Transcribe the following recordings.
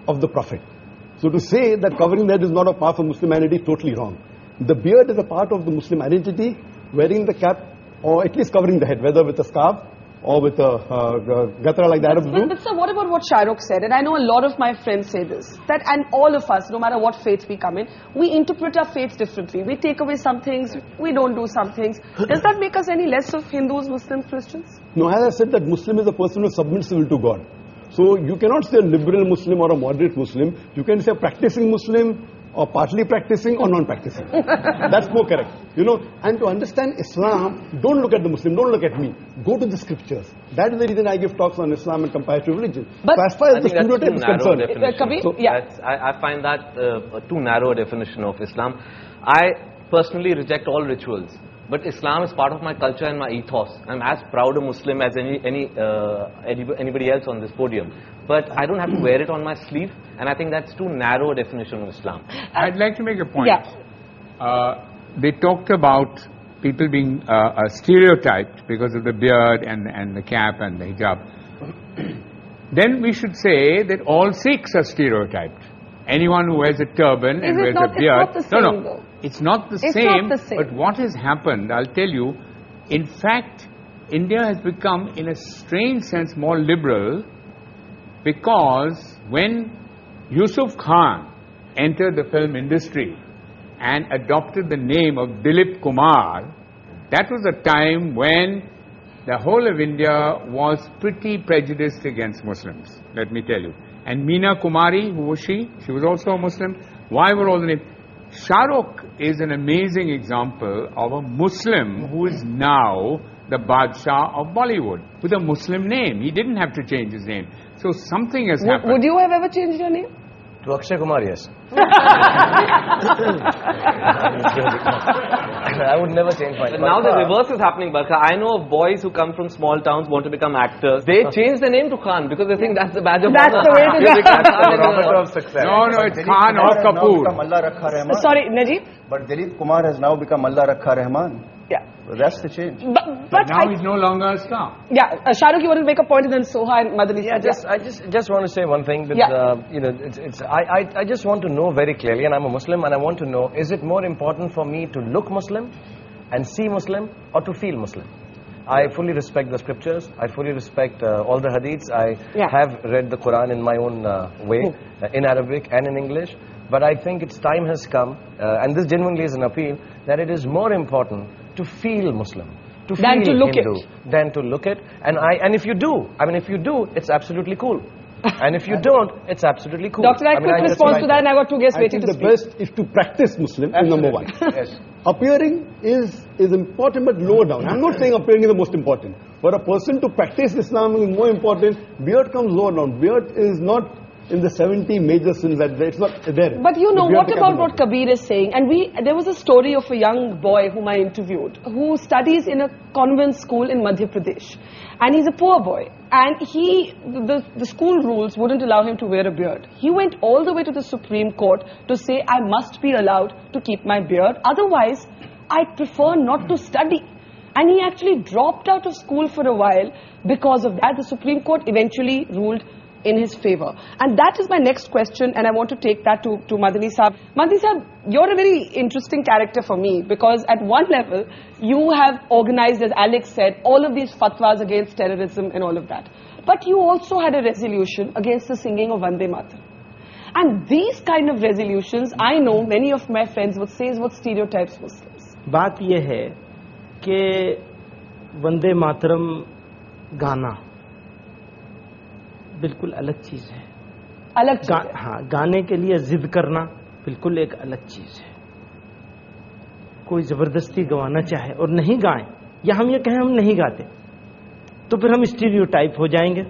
of the Prophet. So to say that covering the head is not a part of Muslim identity is totally wrong. The beard is a part of the Muslim identity. Wearing the cap, or at least covering the head, whether with a scarf or with a gatra like the Arabs do. But sir, what about what Shaharukh said? And I know a lot of my friends say this, that and all of us, no matter what faith we come in, we interpret our faith differently. We take away some things, we don't do some things. Does that make us any less of Hindus, Muslims, Christians? No, as I said, that Muslim is a person who submits will to God. So you cannot say a liberal Muslim or a moderate Muslim. You can say a practicing Muslim or partly practicing or non-practicing. That's more correct. You know, and to understand Islam, don't look at the Muslim, don't look at me. Go to the scriptures. That is the reason I give talks on Islam and comparative religion. But so as far as the stereotype is concerned, Kabir, so I find that a too narrow definition of Islam. I personally reject all rituals. But Islam is part of my culture and my ethos. I'm as proud a Muslim as anybody else on this podium. But I don't have to wear it on my sleeve, and I think that's too narrow a definition of Islam. I'd like to make a point. Yeah. They talked about people being stereotyped because of the beard and the cap and the hijab. Then we should say that all Sikhs are stereotyped. Anyone who wears a turban and wears a beard. It's not the same, though. It's not the same. But what has happened, I'll tell you, in fact, India has become, in a strange sense, more liberal, because when Yusuf Khan entered the film industry and adopted the name of Dilip Kumar, that was a time when the whole of India was pretty prejudiced against Muslims, let me tell you. And Meena Kumari, who was she? She was also a Muslim. Why were all the names? Shahrukh is an amazing example of a Muslim who is now the Badshah of Bollywood with a Muslim name. He didn't have to change his name. So something has happened. Would you have ever changed your name? To Akshay Kumar, yes. I would never change my name. Now the reverse is happening, Barkha. I know of boys who come from small towns, want to become actors. They change their name to Khan because they think that's the badge of honor. That's the way to go. Barometer of success. No, it's Khan or Kapoor. Sorry, Najib? But Dilip Kumar has now become Allah Rakha Rahman. Yeah. So that's the change. But now he's no longer a star. Yeah, Shahrukh, you want to make a point, and then Soha and Madani. Yeah, I just want to say one thing. With, you know, I just want to know very clearly, and I'm a Muslim, and I want to know: is it more important for me to look Muslim and see Muslim, or to feel Muslim? I fully respect the scriptures. I fully respect all the hadiths. I have read the Quran in my own way, in Arabic and in English. But I think its time has come, and this genuinely is an appeal, that it is more important to feel Muslim, to feel Hindu, than to look it. And if you do, if you do, it's absolutely cool. And if you don't, it's absolutely cool. Doctor, I quick response to that, and I got two guests waiting to speak. I think the best is to practice Muslim, number one. Yes. Appearing is important, but lower down. I'm not saying appearing is the most important. For a person to practice Islam is more important. Beard comes lower down. Beard is not in the 70 major sins that it's not there. But you know, what about what Kabir is saying? And there was a story of a young boy whom I interviewed, who studies in a convent school in Madhya Pradesh. And he's a poor boy. And the school rules wouldn't allow him to wear a beard. He went all the way to the Supreme Court to say, I must be allowed to keep my beard. Otherwise, I prefer not to study. And he actually dropped out of school for a while because of that. The Supreme Court eventually ruled in his favor. And that is my next question, and I want to take that to Madani Saab. Madani Saab, you're a very interesting character for me, because at one level, you have organized, as Alex said, all of these fatwas against terrorism and all of that. But you also had a resolution against the singing of Vande Mataram. And these kind of resolutions, I know many of my friends would say is what stereotypes Muslims. बात ये है कि वंदे मातरम गाना बिल्कुल अलग चीज है। अलग चीज है। हाँ, गाने के लिए जिद करना बिल्कुल एक अलग चीज है। कोई जबरदस्ती गवाना चाहे और नहीं गाएं, या हम ये कहें हम नहीं गाते, तो फिर हम स्टीरियोटाइप हो जाएंगे।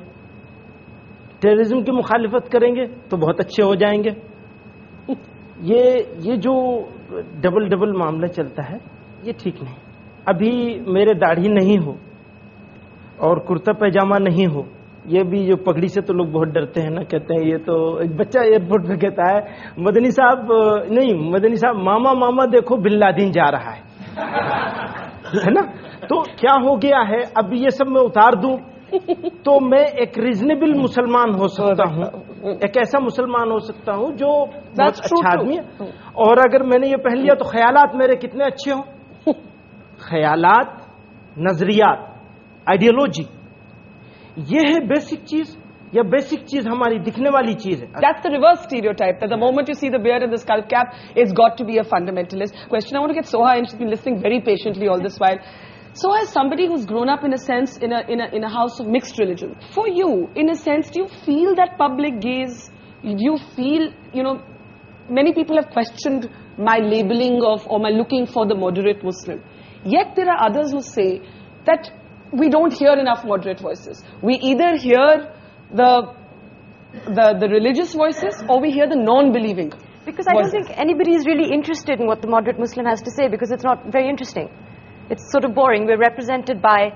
टेररिज्म की मुखालिफत करेंगे तो बहुत अच्छे हो जाएंगे। ये जो डबल मामला चलता है, ये ठीक नहीं। अभी मेरे दाढ़ी नहीं हो और कुर्ता पैजामा नहीं हो, ये भी जो पगड़ी से तो लोग बहुत डरते हैं ना, कहते हैं ये तो, एक बच्चा एयरपोर्ट पे कहता है मदनी साहब मामा मामा देखो बिन लादेन जा रहा है ना। तो क्या हो गया है, अब ये सब मैं उतार दूं तो मैं एक रीजनेबल मुसलमान हो सकता हूँ, एक ऐसा मुसलमान हो सकता हूँ जो बहुत अच्छा आदमी है। और अगर मैंने ये पहन लिया तो ख्यालात मेरे कितने अच्छे हों। ख्यालात, नजरियात, आइडियोलॉजी, ये है बेसिक चीज, या बेसिक चीज हमारी दिखने वाली चीज है। That's the reverse stereotype, that the moment you see the beard and the skull cap, it's got to be a fundamentalist. Question, I want to get Soha in. She's been listening very patiently all this while. Soha, as somebody who's grown up in a sense in a house of mixed religion, for you, in a sense, do you feel that public gaze? Do you feel, you know, many people have questioned my labeling of, or my looking for the moderate Muslim. Yet there are others who say that we don't hear enough moderate voices. We either hear the religious voices, or we hear the non-believing Because I don't think anybody is really interested in what the moderate Muslim has to say, because it's not very interesting. It's sort of boring. We're represented by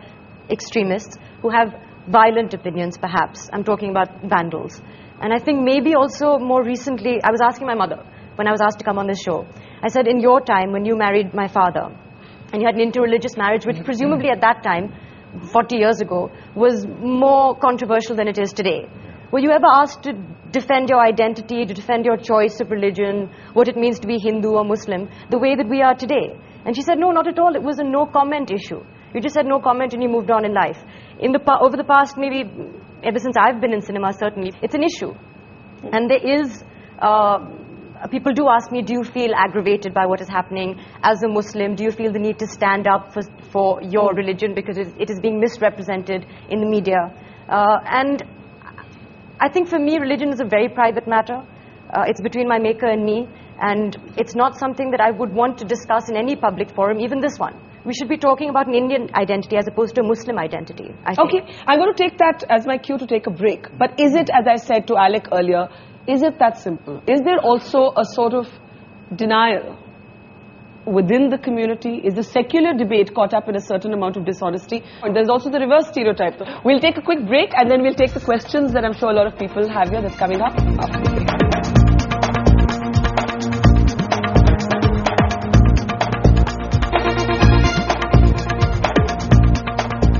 extremists who have violent opinions, perhaps. I'm talking about vandals. And I think maybe also more recently, I was asking my mother when I was asked to come on this show. I said, in your time, when you married my father, and you had an interreligious marriage, which presumably at that time, 40 years ago, was more controversial than it is today. Were you ever asked to defend your identity, to defend your choice of religion, what it means to be Hindu or Muslim, the way that we are today? And she said, no, not at all. It was a no-comment issue. You just said no comment and you moved on in life. Over the past, maybe ever since I've been in cinema, certainly, it's an issue. And there is... people do ask me, do you feel aggravated by what is happening as a Muslim? Do you feel the need to stand up for your religion because it is being misrepresented in the media? And I think for me, religion is a very private matter. It's between my maker and me. And it's not something that I would want to discuss in any public forum, even this one. We should be talking about an Indian identity as opposed to a Muslim identity, I think. Okay, I'm going to take that as my cue to take a break. But is it, as I said to Alec earlier, is it that simple? Is there also a sort of denial within the community? Is the secular debate caught up in a certain amount of dishonesty? And there's also the reverse stereotype. We'll take a quick break and then we'll take the questions that I'm sure a lot of people have here. That's coming up after the break.